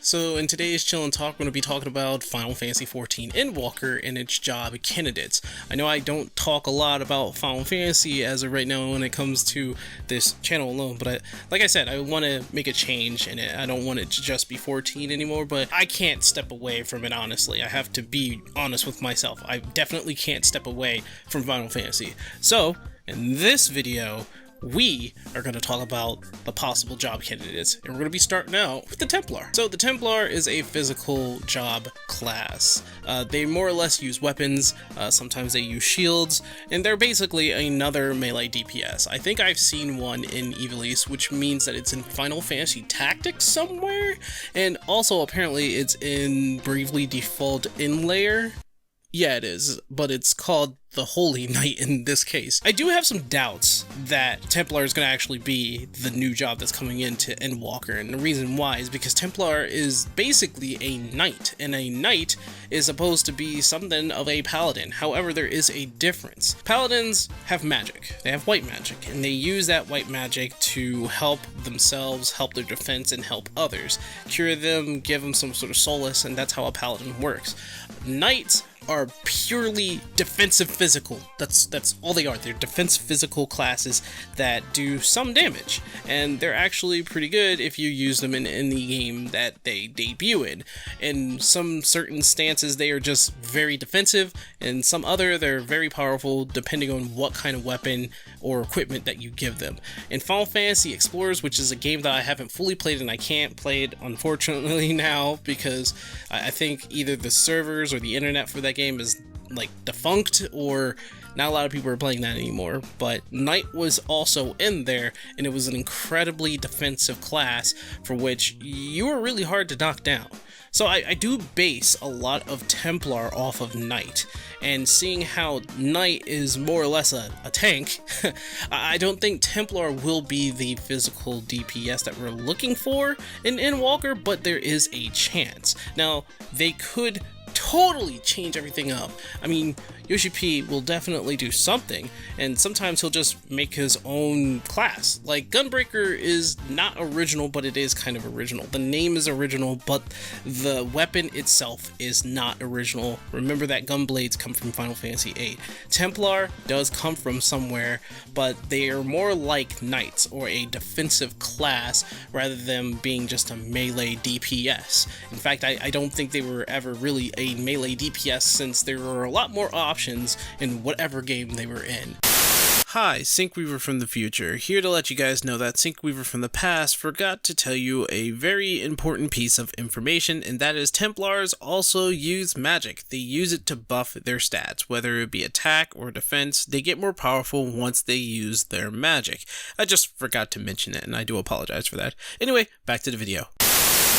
So in today's Chill and Talk, we're going to be talking about Final Fantasy XIV Endwalker and its job candidates. I know I don't talk a lot about Final Fantasy as of right now when it comes to this channel alone, but like I said, I want to make a change in it. I don't want it to just be 14 anymore, but I can't step away from it, honestly. I have to be honest with myself. I definitely can't step away from Final Fantasy. So, in this video, we are going to talk about the possible job candidates, and we're going to be starting out with the Templar. So the Templar is a physical job class. They more or less use weapons, sometimes they use shields, and they're basically another melee DPS. I think I've seen one in Ivalice, which means that it's in Final Fantasy Tactics somewhere, and also apparently it's in Bravely Default Inlayer. Yeah, it is, but it's called the Holy Knight in this case. I do have some doubts that Templar is going to actually be the new job that's coming into Endwalker, and the reason why is because Templar is basically a knight, and a knight is supposed to be something of a paladin. However, there is a difference. Paladins have magic. They have white magic, and they use that white magic to help themselves, help their defense, and help others. Cure them, give them some sort of solace, and that's how a paladin works. Knights are purely defensive physical. That's all they are. They're defense physical classes that do some damage, and they're actually pretty good if you use them in any game that they debut in. In some certain stances, they are just very defensive, and some other, they're very powerful depending on what kind of weapon or equipment that you give them. In Final Fantasy Explorers, which is a game that I haven't fully played and I can't play it unfortunately now because I think either the servers or the internet for that game is like defunct, or not a lot of people are playing that anymore. But Knight was also in there, and it was an incredibly defensive class for which you were really hard to knock down. So I do base a lot of Templar off of Knight, and seeing how Knight is more or less a tank, I don't think Templar will be the physical DPS that we're looking for in Endwalker, but there is a chance. Now, they could totally change everything up. I mean, Yoshi P will definitely do something, and sometimes he'll just make his own class. Like, Gunbreaker is not original, but it is kind of original. The name is original, but the weapon itself is not original. Remember that Gunblades come from Final Fantasy VIII. Templar does come from somewhere, but they are more like Knights, or a defensive class, rather than being just a melee DPS. In fact, I don't think they were ever really a melee DPS, since there were a lot more options in whatever game they were in. Hi, Syncweaver from the future, here to let you guys know that Syncweaver from the past forgot to tell you a very important piece of information, and that is Templars also use magic. They use it to buff their stats, whether it be attack or defense. They get more powerful once they use their magic. I just forgot to mention it, and I do apologize for that. Anyway, back to the video.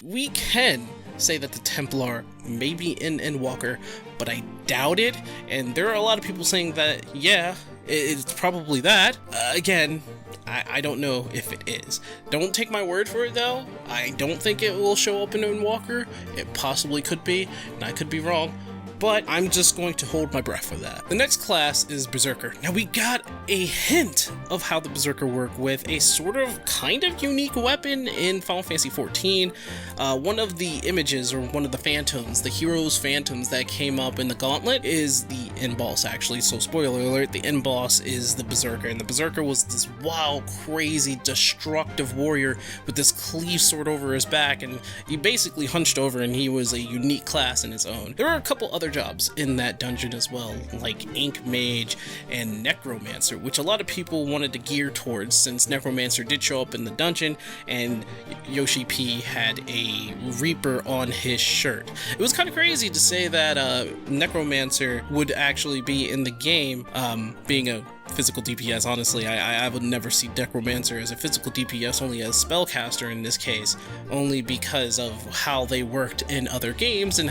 We can say that the Templar may be in Endwalker, but I doubt it, and there are a lot of people saying that, yeah, it's probably that. Again, I don't know if it is. Don't take my word for it, though. I don't think it will show up in Endwalker. It possibly could be, and I could be wrong, but I'm just going to hold my breath for that. The next class is Berserker. Now, we got a hint of how the Berserker work with a sort of kind of unique weapon in Final Fantasy XIV. One of the images, or one of the phantoms, the hero's phantoms that came up in the gauntlet, is the end boss, actually. So spoiler alert, the end boss is the Berserker, and the Berserker was this wild, crazy, destructive warrior with this cleave sword over his back, and he basically hunched over, and he was a unique class in his own. There are a couple other jobs in that dungeon as well, like Ink Mage and Necromancer, which a lot of people wanted to gear towards, since Necromancer did show up in the dungeon and Yoshi P had a Reaper on his shirt. It was kind of crazy to say that Necromancer would actually be in the game, being a physical DPS. Honestly, I would never see Necromancer as a physical DPS, only as spellcaster in this case, only because of how they worked in other games and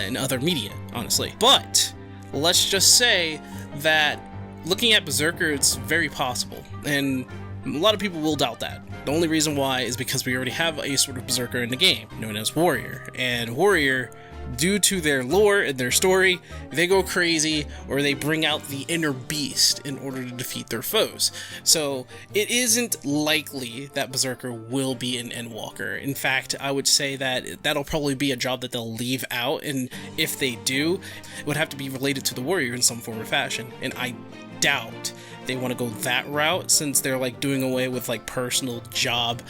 in other media, honestly. But let's just say that looking at Berserker, it's very possible, and a lot of people will doubt that. The only reason why is because we already have a sort of Berserker in the game, known as Warrior, and Warrior due to their lore and their story, they go crazy or they bring out the inner beast in order to defeat their foes. So it isn't likely that Berserker will be an Endwalker. In fact, I would say that that'll probably be a job that they'll leave out, and if they do, it would have to be related to the warrior in some form or fashion, and I doubt they want to go that route, since they're like doing away with like personal job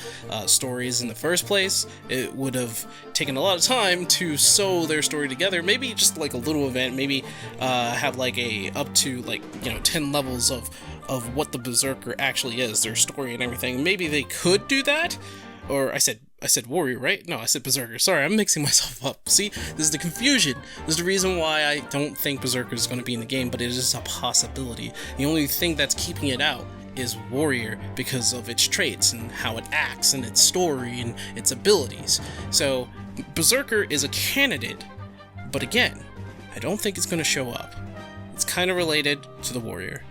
stories in the first place. It would have taken a lot of time to sew their story together. Maybe just like a little event, maybe have like a up to like 10 levels of what the Berserker actually is, their story and everything. Maybe they could do that. Or I said warrior, right? No, I said Berserker. Sorry, I'm mixing myself up. See, this is the confusion. This is the reason why I don't think Berserker is going to be in the game, but it is a possibility. The only thing that's keeping it out is warrior, because of its traits and how it acts and its story and its abilities. So Berserker is a candidate, but again, I don't think it's going to show up. It's kind of related to the warrior.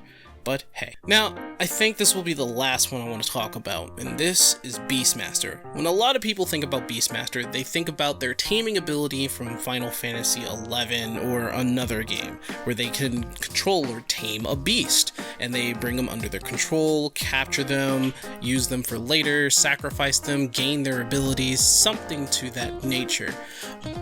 But hey. Now, I think this will be the last one I want to talk about, and this is Beastmaster. When a lot of people think about Beastmaster, they think about their taming ability from Final Fantasy XI or another game, where they can control or tame a beast, and they bring them under their control, capture them, use them for later, sacrifice them, gain their abilities, something to that nature.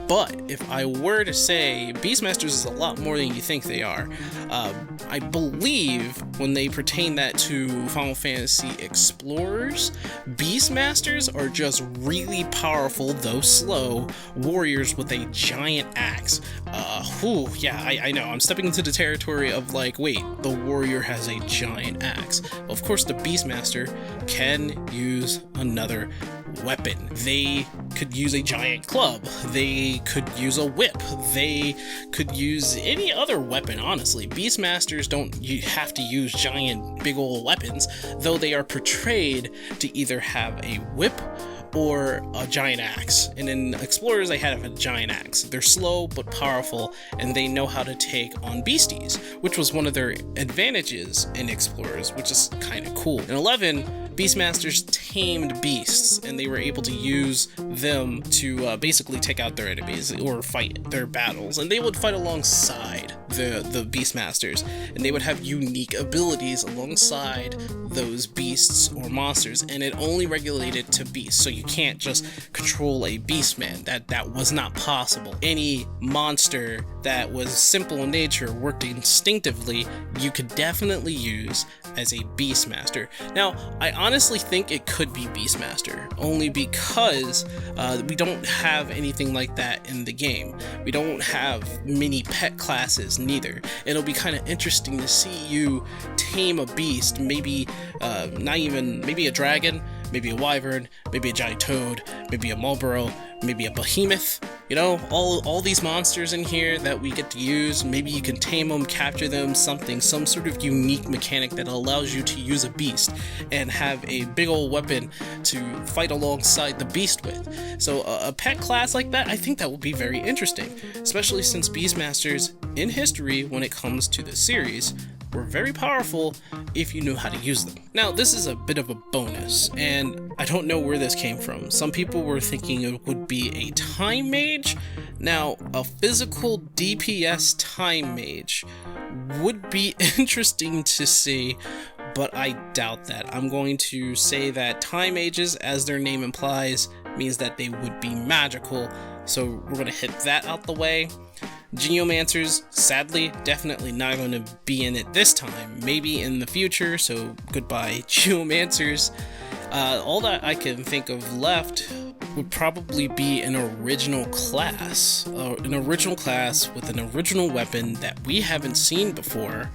But if I were to say Beastmasters is a lot more than you think they are, I believe when they pertain that to Final Fantasy Explorers, Beastmasters are just really powerful, though slow, warriors with a giant axe. I know, I'm stepping into the territory of like, wait, the warrior has a giant axe. Of course, the Beastmaster can use another weapon. They could use a giant club, they could use a whip, they could use any other weapon, honestly. Beastmasters don't have to use giant big old weapons, though they are portrayed to either have a whip or a giant axe. And in Explorers, they have a giant axe. They're slow but powerful, and they know how to take on beasties, which was one of their advantages in Explorers, which is kind of cool. In 11, Beastmasters tamed beasts, and they were able to use them to basically take out their enemies or fight their battles, and they would fight alongside the Beastmasters, and they would have unique abilities alongside those beasts or monsters, and it only regulated to beasts, so you can't just control a beastman. That was not possible. Any monster that was simple in nature, worked instinctively, you could definitely use as a Beastmaster. Now, I honestly think it could be Beastmaster, only because we don't have anything like that in the game. We don't have many pet classes neither. It'll be kind of interesting to see you tame a beast, maybe maybe a dragon, maybe a wyvern, maybe a giant toad, maybe a Marlboro, maybe a behemoth. You know, all these monsters in here that we get to use, maybe you can tame them, capture them, some sort of unique mechanic that allows you to use a beast and have a big old weapon to fight alongside the beast with. So a pet class like that, I think that would be very interesting, especially since Beastmasters in history, when it comes to the series, were very powerful if you knew how to use them. Now, this is a bit of a bonus, and I don't know where this came from. Some people were thinking it would be a time mage. Now, a physical DPS time mage would be interesting to see, but I doubt that. I'm going to say that time mages, as their name implies, means that they would be magical, so we're going to hit that out the way. Geomancers, sadly, definitely not going to be in it this time. Maybe in the future, so goodbye Geomancers. All that I can think of left would probably be an original class. An original class with an original weapon that we haven't seen before.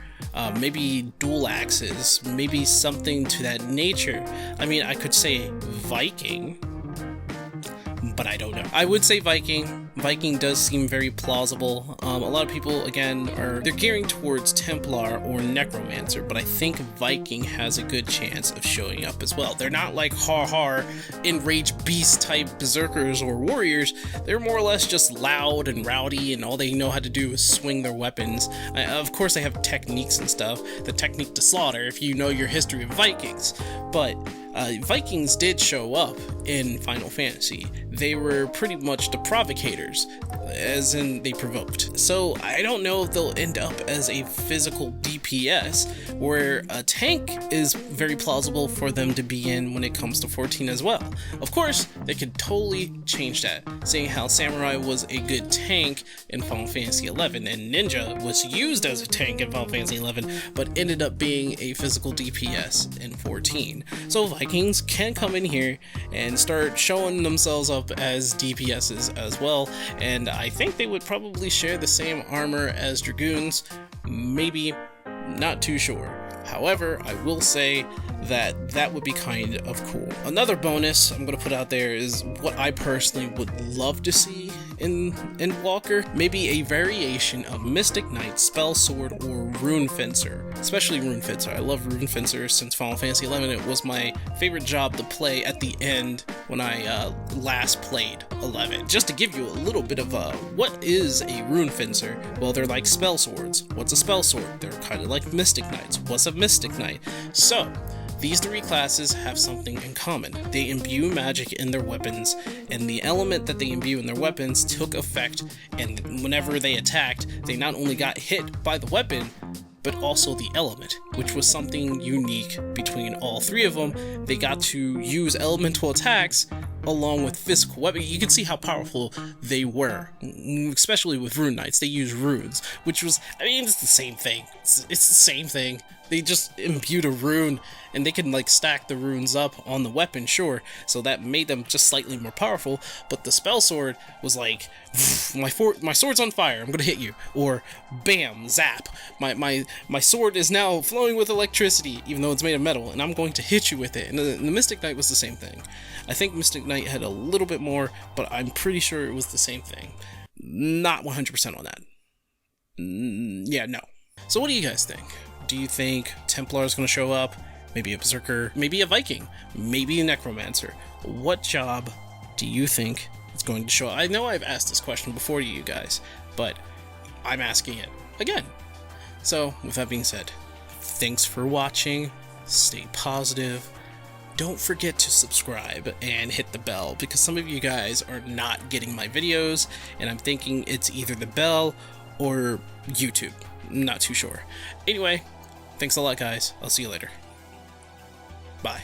Maybe dual axes, maybe something to that nature. I mean, I could say Viking, but I don't know. I would say Viking. Viking does seem very plausible. A lot of people, again, they're gearing towards Templar or Necromancer, but I think Viking has a good chance of showing up as well. They're not like enraged beast type berserkers or warriors. They're more or less just loud and rowdy, and all they know how to do is swing their weapons. Of course, they have techniques and stuff. The technique to slaughter, if you know your history of Vikings, but Vikings did show up in Final Fantasy. They were pretty much the provocators, as in they provoked. So I don't know if they'll end up as a physical DPS, where a tank is very plausible for them to be in when it comes to 14 as well. Of course, they could totally change that, seeing how Samurai was a good tank in Final Fantasy XI, and Ninja was used as a tank in Final Fantasy XI, but ended up being a physical DPS in 14. So Vikings can come in here and start showing themselves up as DPSs as well, and I think they would probably share the same armor as Dragoons, maybe, not too sure. However, I will say that that would be kind of cool. Another bonus I'm going to put out there is what I personally would love to see in Endwalker. Maybe a variation of Mystic Knight, Spell Sword, or Rune Fencer. Especially Rune Fencer. I love Rune Fencer since Final Fantasy XI. It was my favorite job to play at the end when I last played 11. Just to give you a little bit of what is a Rune Fencer? Well, they're like spell swords. What's a spell sword? They're kind of like Mystic Knights. What's a Mystic Knight? So, these three classes have something in common. They imbue magic in their weapons, and the element that they imbue in their weapons took effect, and whenever they attacked, they not only got hit by the weapon, but also the element, which was something unique between all three of them. They got to use elemental attacks along with physical weapons. You can see how powerful they were, especially with Rune Knights. They use runes, which was, I mean, it's the same thing. It's the same thing. They just imbued a rune, and they can like stack the runes up on the weapon, sure, so that made them just slightly more powerful. But the spell sword was like, my sword's on fire, I'm gonna hit you, or bam, zap, my sword is now flowing with electricity, even though it's made of metal, and I'm going to hit you with it. And the Mystic Knight was the same thing. I think Mystic Knight had a little bit more, but I'm pretty sure it was the same thing. Not 100% on that. Yeah, no. So what do you guys think? Do you think Templar is going to show up? Maybe a Berserker? Maybe a Viking? Maybe a Necromancer? What job do you think is going to show up? I know I've asked this question before to you guys, but I'm asking it again. So, with that being said, thanks for watching. Stay positive. Don't forget to subscribe and hit the bell, because some of you guys are not getting my videos, and I'm thinking it's either the bell or YouTube. I'm not too sure. Anyway, thanks a lot, guys. I'll see you later. Bye.